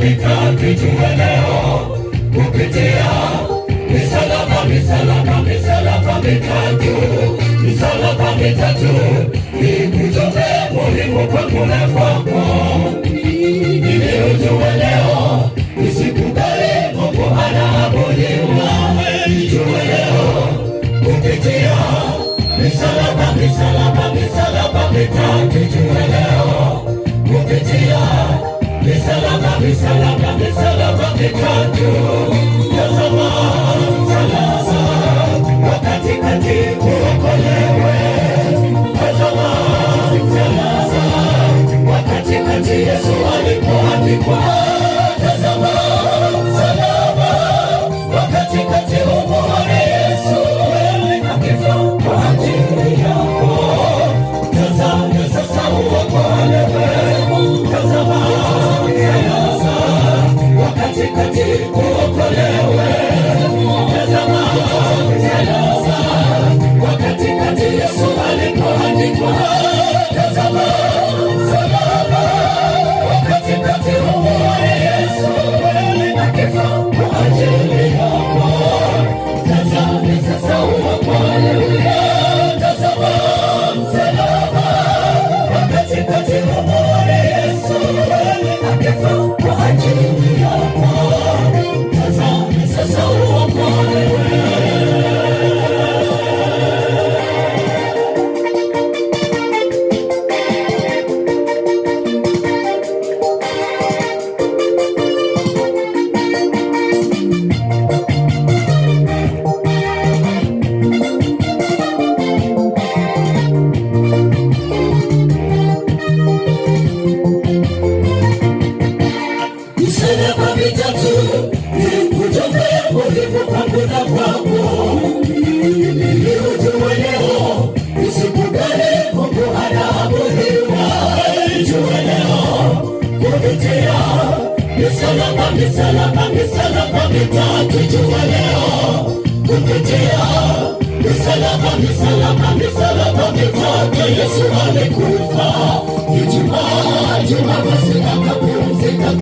mitatu jua leo kupitia misalaba mitatu, misalaba mitatu ni ujumbe muhimu kwangu na kwako. Ili ujue leo usikubali Mungu anaabudiwa. Jua leo kupitia misalaba mitatu jua leo kupitia misalaba mitatu. Tazama msalaba wa katikati uokolewe. Tazama msalaba wa katikati Yesu alipoandikwa. Tazama msalaba wa katikati umuone Yesu akifa kwa ajili yako. Tazama sasa uokolewe. Tazama msalaba wa katikati uokolewe. Tazama msalaba wa katikati Yesu alipoandikwa. Tazama msalaba wa katikati umuone Yesu akifa kwa ajili yako. Tazama sasa uokolewe. Tazama msalaba wa katikati umuone Yesu akifa kwa ajili yako. Tazama sasa uokolewe. Misalaba mitatu ni ujumbe muhimu kwangu na kwako. Ili ujue leo usikubali Mungu anaabudiwa. Jua leo kupitia misalaba mitatu. Jua leo kupitia misalaba mitatu. Yesu alikufa Ijumaa, Jumamosi akapumzika.